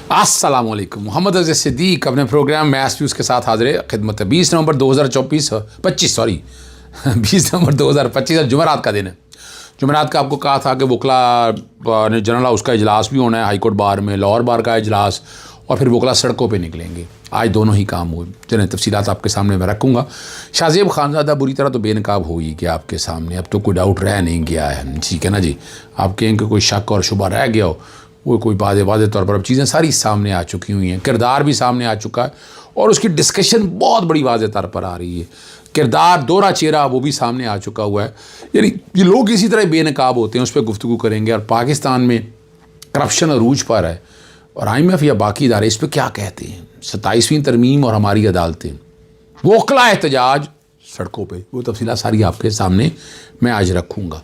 अस्सलामुअलैकुम। मोहम्मद अज़ीज़ सिद्दीक अपने programme math views के साथ हाजिर खिदमत है। 20 नवंबर 2025 जुमेरात का दिन है। जुमेरात का आपको कहा था कि वकला जनरल हाउस का इजलास भी होना है, हाई कोर्ट बार में, लाहौर बार का इजलास, और फिर वकला सड़कों पे निकलेंगे। आज दोनों ही काम हुए, जिन्हें तफसीलात आपके सामने मैं रखूँगा। शाहज़ेब खानज़ादा बुरी तरह तो बेनकाब हो ही गया आपके सामने, अब तो कोई डाउट रह नहीं गया है, ठीक है ना जी। आप कहेंगे कोई शक और शुबा रह गया हो, वो कोई वाज़े तौर पर अब चीज़ें सारी सामने आ चुकी हुई हैं। किरदार भी सामने आ चुका है और उसकी डिस्कशन बहुत बड़ी वाज़े तौर पर आ रही है। किरदार दोहरा चेहरा वो भी सामने आ चुका हुआ है। यानी ये लोग इसी तरह बेनकाब होते हैं, उस पर गुफ्तगू करेंगे। और पाकिस्तान में करप्शन अरूज पर है और IMF या बाकी इदारे इस पर क्या कहते हैं। 27वीं तरमीम और हमारी अदालतें, वकला एहतजाज सड़कों पर, वो तफसीलात सारी आपके सामने मैं आज रखूँगा।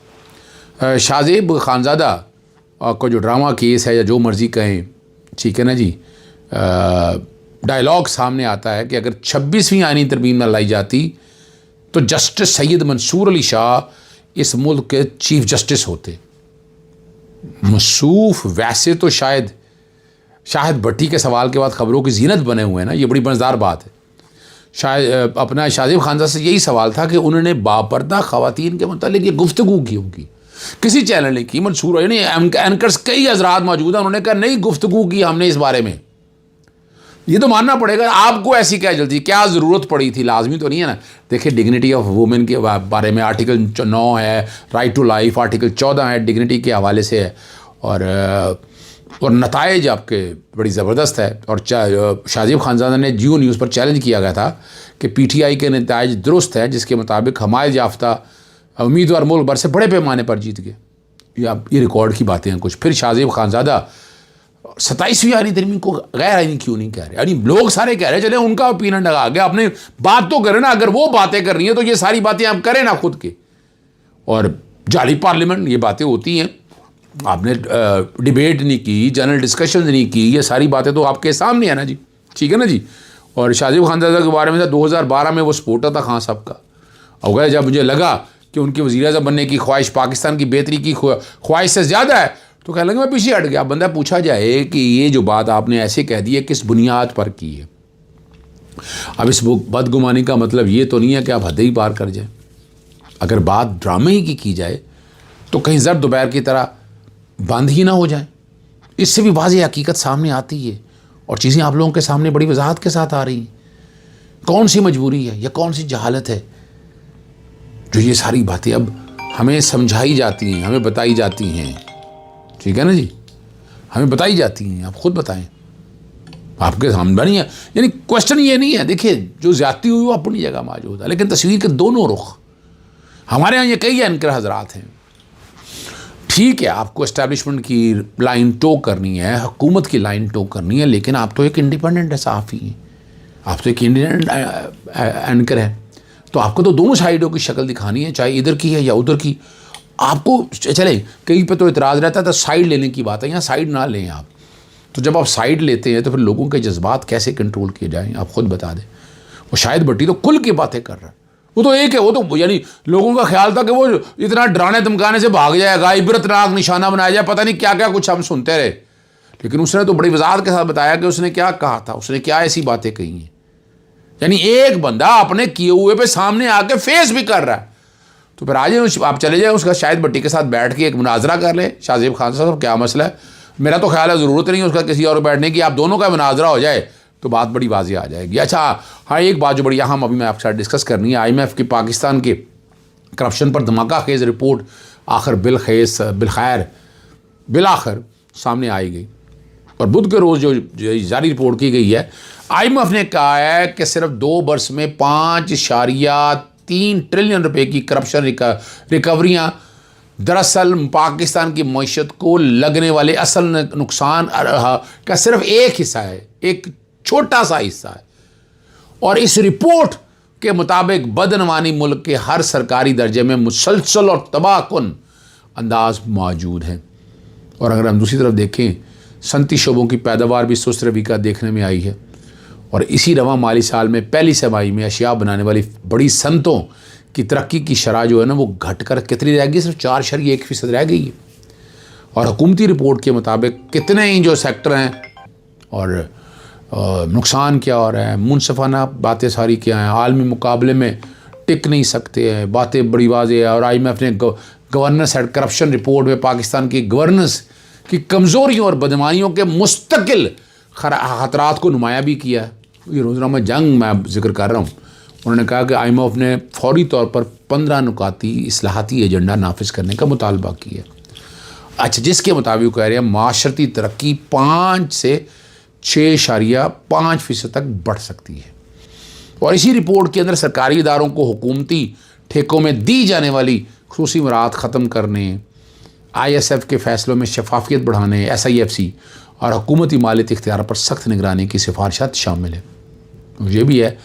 शाहज़ेब खानज़ादा को जो ड्रामा केस है या जो मर्ज़ी कहें, ठीक है ना जी, डायलॉग सामने आता है कि अगर 26वीं आईनी तरमीम न लाई जाती तो जस्टिस सैयद मंसूर अली शाह इस मुल्क के चीफ जस्टिस होते। मसूफ वैसे तो शायद शाहिद भट्टी के सवाल के बाद ख़बरों की जीनत बने हुए हैं ना, ये बड़ी मज़ेदार बात है। शायद अपना शाहज़ेब खानज़ादा से यही सवाल था कि उन्होंने बापर्दा ख़वातीन के मुतालिक ये गुफ्तगू की होगी, किसी चैनल ने की। मंसूर यानी एंकर्स कई हजरात मौजूद हैं, उन्होंने कहा नहीं गुफ्तगू की हमने इस बारे में। ये तो मानना पड़ेगा, आपको ऐसी क्या जल्दी, क्या ज़रूरत पड़ी थी, लाजमी तो नहीं है ना। देखिए डिग्निटी ऑफ वुमेन के बारे में आर्टिकल 9 है, राइट टू लाइफ, आर्टिकल 14 है, डिग्निटी के हवाले से है, और नताइज आपके बड़ी ज़बरदस्त है। और शाहज़ेब खानज़ादा ने जियो न्यूज़ पर चैलेंज किया गया था कि PTI के नताइज दुरुस्त है, जिसके मुताबिक हमायत याफ्ता उम्मीदवार मुल्क भर से बड़े पैमाने पर जीत गए। ये रिकॉर्ड की बातें हैं कुछ। फिर शाहज़ेब खानज़ादा 27वीं आईनी तरमीम को गैर आईनी क्यों नहीं कह रहे। यानी लोग सारे कह रहे हैं, चले उनका ओपिनियन लगा गया, अपने बात तो करें ना। अगर वो बातें कर रही हैं तो ये सारी बातें आप करें ना खुद के। और जाली पार्लियामेंट ये बातें होती हैं, आपने डिबेट नहीं की, जनरल डिस्कशन नहीं की, ये सारी बातें तो आपके सामने है ना जी, ठीक है ना जी। और शाहज़ेब खानज़ादा के बारे में 2012 में वो सपोर्टर था खान साहब का। और जब मुझे लगा कि उनकी वज़ीर-ए-आज़म बनने की ख्वाहिश पाकिस्तान की बेहतरी की ख्वाहिश से ज़्यादा है, तो कहने लगे मैं पीछे हट गया। बंदा पूछा जाए कि ये जो बात आपने ऐसे कह दी है किस बुनियाद पर की है। अब इस बदगुमानी का मतलब ये तो नहीं है कि आप हद ही पार कर जाए। अगर बात ड्रामे ही की जाए तो कहीं ज़र दोपहर की तरह बंद ही ना हो जाए। इससे भी वाज़ेह हकीकत सामने आती है और चीज़ें आप लोगों के सामने बड़ी वजाहत के साथ आ रही हैं। कौन सी मजबूरी है या कौन सी जहालत है जो ये सारी बातें अब हमें समझाई जाती हैं, हमें बताई जाती हैं, ठीक है ना जी, हमें बताई जाती हैं। आप खुद बताएं, आपके सामने नहीं है। यानी क्वेश्चन ये नहीं है, देखिए जो ज्यादती हुई वो अपनी जगह मौजूद है, लेकिन तस्वीर के दोनों रुख हमारे यहाँ ये कई एंकर हजरात हैं। ठीक है, आपको एस्टैब्लिशमेंट की लाइन टो करनी है, हुकूमत की लाइन टो करनी है, लेकिन आप तो एक इंडिपेंडेंट सहाफ़ी हैं, आप तो एक इंडिपेंडेंट एंकर हैं, तो आपको तो दोनों साइडों की शक्ल दिखानी है, चाहे इधर की है या उधर की। आपको चले कहीं पे तो इतराज़ रहता है तो साइड लेने की बात है, यहाँ साइड ना लें आप। तो जब आप साइड लेते हैं तो फिर लोगों के जज्बात कैसे कंट्रोल किए जाएँ, आप खुद बता दें। वो शाहिद भट्टी तो खुल के बातें कर रहा है, वो तो एक है, वो तो यानी लोगों का ख्याल था कि वो इतना डराने धमकाने से भाग जाएगा, इबरतनाक निशाना बनाया जाए, पता नहीं क्या क्या कुछ हम सुनते रहे। लेकिन उसने तो बड़ी वजाहत के साथ बताया कि उसने क्या कहा था, उसने क्या ऐसी बातें कही हैं। यानी एक बंदा अपने किए हुए पे सामने आके फेस भी कर रहा है। तो फिर आज आप चले जाए उसका शाहिद भट्टी के साथ बैठ के एक मुनाजरा कर ले, शाहज़ेब खान साहब क्या मसला है। मेरा तो ख्याल है ज़रूरत नहीं है उसका किसी और बैठने की, आप दोनों का मुनाजरा हो जाए तो बात बड़ी वाज़ेह आ जाएगी। अच्छा हाँ, एक बात जो बड़ी अहम अभी मैं आपके साथ डिस्कस करनी है, IMF की पाकिस्तान के करप्शन पर धमाका खेज़ रिपोर्ट आखिर बिलाखिर सामने आई गई। और बुध के रोज़ जो जारी रिपोर्ट की गई है, IMF ने कहा है कि सिर्फ 2 वर्ष में 5.3 ट्रिलियन रुपए की करप्शन रिकवरियाँ दरअसल पाकिस्तान की मईशत को लगने वाले असल नुकसान का सिर्फ एक हिस्सा है, एक छोटा सा हिस्सा है। और इस रिपोर्ट के मुताबिक बदनवानी मुल्क के हर सरकारी दर्जे में मुसलसल और तबाहकुन अंदाज मौजूद है। और अगर हम दूसरी तरफ देखें, सनती शोबों की पैदावार भी सुस्त रवि का देखने में आई है। और इसी रवा माली साल में पहली छमाही में अशिया बनाने वाली बड़ी सनतों की तरक्की की शरह जो है ना, वो घटकर कितनी रह गई, सिर्फ 4.1% रह गई है। और हुकूमती रिपोर्ट के मुताबिक कितने ही जो सेक्टर हैं और नुकसान क्या हो रहा है, मुनसफाना बातें सारी क्या हैं, आलमी मुकाबले में टिक नहीं सकते हैं, बातें बड़ी वाज़ेह है। और IMF ने गवर्नेंस एंड करप्शन रिपोर्ट में पाकिस्तान की गवर्नेंस की कमज़ोरियों और बदमानियों के मुस्तकिल ख़तरात को नुमाया भी किया है। ये रोज़नामा जंग मैं जिक्र कर रहा हूँ। उन्होंने कहा कि IMF ने फौरी तौर पर 15 नुकाती इस्लाहाती एजेंडा नाफिज करने का मुतालबा किया। अच्छा, जिसके मुताबिक कह रहे हैं माशरती तरक्की 5 से 6.5% तक बढ़ सकती है। और इसी रिपोर्ट के अंदर सरकारी इदारों को हुकूमती ठेकों में दी जाने वाली खुसूसी मराहत ख़त्म करने, ISF के फ़ैसलों में शफाफियत बढ़ाने, SIFC और हुकूमती मालियती इख्तियार पर सख्त निगरानी की सिफारिशात शामिल है। ये भी है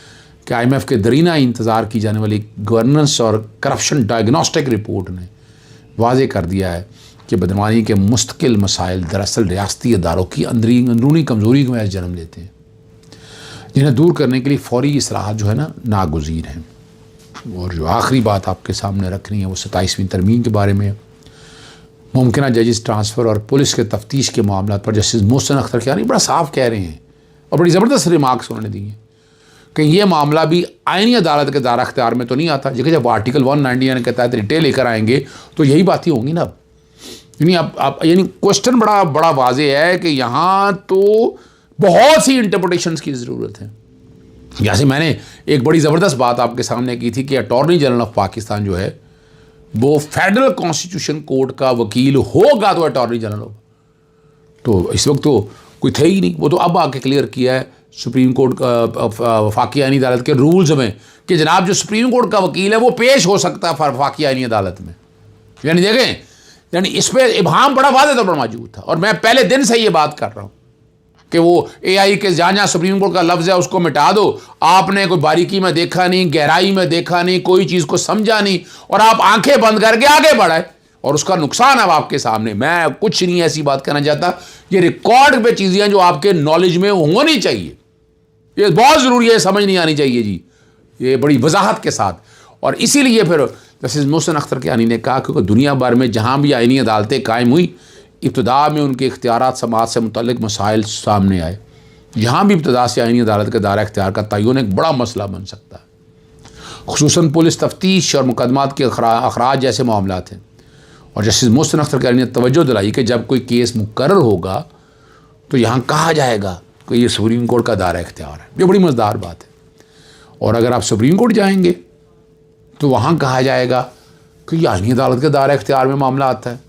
कि IMF के दरीना इंतज़ार की जाने वाली गवर्नेंस और करप्शन डायग्नोस्टिक रिपोर्ट ने वाज़े कर दिया है कि बदमानी के मुस्तकिल मसाइल दरअसल रियासती इदारों की अंदरूनी कमज़ोरी को जन्म देते हैं, जिन्हें दूर करने के लिए फौरी इस्लाहात जो है ना नागुज़ीर हैं। और जो आखिरी बात आपके सामने रखनी है वो 27वीं तरमीम के बारे में। मुमकिन जजेस ट्रांसफ़र और पुलिस के तफ्तीश के मामला पर जस्टिस मोहसिन अख्तर कियानी बड़ा साफ कह रहे हैं और बड़ी ज़बरदस्त रिमार्क्स उन्होंने दी हैं कि ये मामला भी आईनी अदालत के दायरा अख्तियार में तो नहीं आता। देखिए, जब आर्टिकल 199 के तहत रिटे लेकर आएंगे तो यही बातें होंगी ना। यानी आप यानी क्वेश्चन बड़ा वाज़ेह है कि यहाँ तो बहुत सी इंटरप्रिटेशंस की ज़रूरत है। जैसे मैंने एक बड़ी ज़बरदस्त बात आपके सामने की थी कि अटॉर्नी जनरल ऑफ पाकिस्तान जो है वो फेडरल कॉन्स्टिट्यूशन कोर्ट का वकील होगा तो अटॉर्नी जनरल होगा। तो इस वक्त तो कोई थे ही नहीं, वो तो अब आके क्लियर किया है सुप्रीम कोर्ट वफाकी आईनी अदालत के रूल्स में कि जनाब जो सुप्रीम कोर्ट का वकील है वो पेश हो सकता है वफाकी आईनी अदालत में। यानी देखें, यानी इस पर इबाम बड़ा वाज़ेह तौर पर मौजूद था। और मैं पहले दिन से ये बात कर रहा हूँ कि वो AI के जहाँ सुप्रीम कोर्ट का लफ्ज़ है उसको मिटा दो। आपने कोई बारीकी में देखा नहीं, गहराई में देखा नहीं, कोई चीज़ को समझा नहीं और आप आंखें बंद करके आगे बढ़ाए और उसका नुकसान अब आपके सामने। मैं कुछ नहीं ऐसी बात कहना चाहता, ये रिकॉर्ड पे चीज़ें जो आपके नॉलेज में होनी चाहिए, ये बहुत ज़रूरी है, समझ नहीं आनी चाहिए जी, ये बड़ी वजाहत के साथ। और इसीलिए फिर जस्टिस मोहसिन अख्तर कियानी ने कहा कि दुनिया भर में जहाँ भी आईनी अदालतें कायम हुई, इब्तदा में उनके इख्तियारात समाज से मुतल्लिक मसाइल सामने आए। यहाँ भी इब्तदा से आईनी अदालत के दायरा इख्तियार का तयन एक बड़ा मसला बन सकता है, खुसूसन पुलिस तफ्तीश और मुकदमात के अखराज जैसे मामलात हैं। और जस्टिस मोहसिन अख्तर कियानी ने तवज्जो दिलाई कि जब कोई केस मुकर्रर होगा तो यहाँ कहा जाएगा कि ये सुप्रीम कोर्ट का दायरा इख्तियार है। ये बड़ी मज़ेदार बात है। और अगर आप सुप्रीम कोर्ट जाएंगे तो वहाँ कहा जाएगा कि ये आईनी अदालत के दायरा इख्तियार में मामला आता है।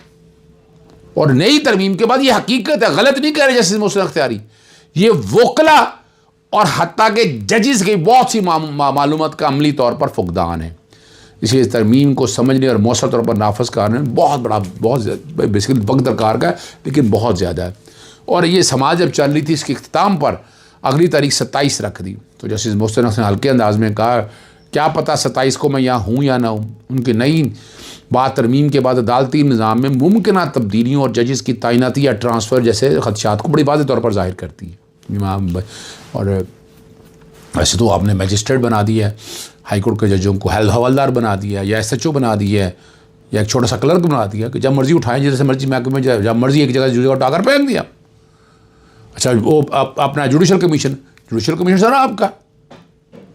और नई तरमीम के बाद ये हकीकत है, गलत नहीं कह रहे जस्टिस मोहसिन अख्तियारी, ये वोकला और हत्ता के जजेस की बहुत सी मालूमात का अमली तौर पर फुकदान है। इसलिए इस तरमीम को समझने और मौसर तौर पर नाफज करने में बहुत बेसिकली वक्त दरकार का है, लेकिन बहुत ज़्यादा है। और ये समाज जब चल रही थी इसके इख्तिताम पर अगली तारीख 27 रख दी तो जस्टिस मोहसिन अख्तर ने हल्के अंदाज में कहा, क्या पता 27 को मैं यहाँ हूँ या ना हूँ। उनकी नई बात तरमीम के बाद अदालती निज़ाम में मुमकिन तब्दीलियों और जजेस की तैनाती या ट्रांसफ़र जैसे खदशात को बड़ी वाज़ेह तौर पर ज़ाहिर करती है। और वैसे तो आपने मजिस्ट्रेट बना दिया है, हाई कोर्ट के जजों को हवलदार बना दिया या SHO बना दिया है या एक छोटा सा क्लर्क बना दिया कि जब मर्जी उठाएं, जैसे मर्जी महकमे में जब मर्जी एक जगह उठाकर फेंक दिया। अच्छा, वो अपना जुडिशल कमीशन सर आपका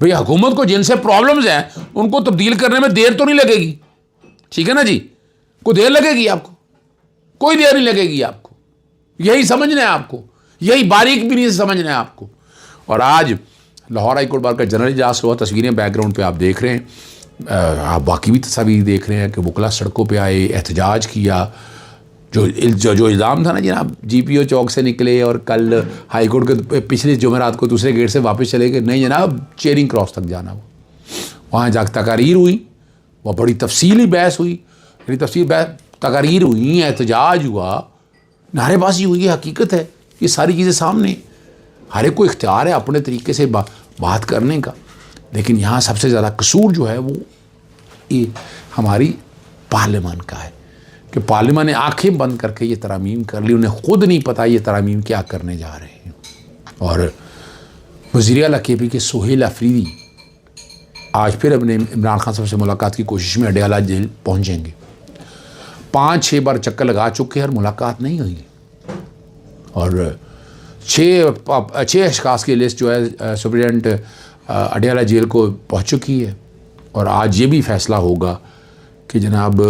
भैया, हुकूमत को जिनसे प्रॉब्लम्स हैं उनको तब्दील करने में देर तो नहीं लगेगी, ठीक है ना जी। कोई देर लगेगी आपको? कोई देर नहीं लगेगी आपको। यही समझना है आपको, यही बारीक भी नहीं समझना है आपको। और आज लाहौर हाई कोर्ट बार का जनरल इजलास हुआ, तस्वीरें बैकग्राउंड पे आप देख रहे हैं, आप बाकी भी तस्वीर देख रहे हैं कि वकला सड़कों पे आए, एहतजाज किया। जो इल्ज़ाम था ना जनाब, GPO चौक से निकले और कल हाई कोर्ट के पिछले जुमेरात को दूसरे गेट से वापस चले गए, नहीं जनाब चेयरिंग क्रॉस तक जाना। वो वहाँ जाकर तकारीर हुई, वह बड़ी तफसीली बहस हुई, तकारीर हुई, एहतजाज हुआ, नारेबाजी हुई। हकीकत है, ये सारी चीज़ें सामने, हर एक को इख्तियार है अपने तरीके से बात करने का। लेकिन यहाँ सबसे ज़्यादा कसूर जो है वो ये हमारी पार्लियामान का है कि पार्लियामान ने आंखें बंद करके ये तरामीम कर ली। उन्हें खुद नहीं पता ये तरामीम क्या करने जा रहे हैं। और वज़ीर आला KP के सुहेल अफरीदी आज फिर अपने इमरान खान साहब से मुलाकात की कोशिश में अडयाला जेल पहुँचेंगे। 5-6 बार चक्कर लगा चुके हैं और मुलाकात नहीं हुई। और छः अशखास की लिस्ट जो है सुप्रिटेंडेंट अडयाला जेल को पहुंच चुकी है। और आज ये भी फैसला होगा कि जनाब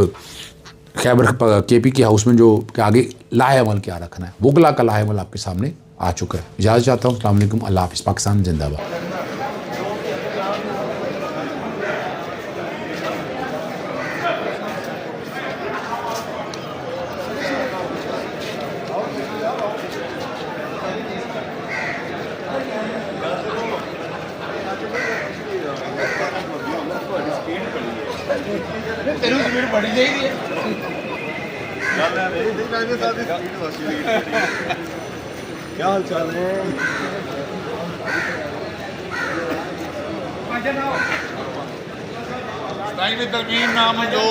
खैबर KP के हाउस में जो कि आगे लाहेअमल क्या रखना है, वोगला का लाहेअमल आपके सामने आ चुका है। इजाज़त चाहता हूँ। अस्सलाम वालेकुम, अल्लाह हाफ़िज़, पाकिस्तान जिंदाबाद। क्या हाल चाल है? तरमीम नाम जो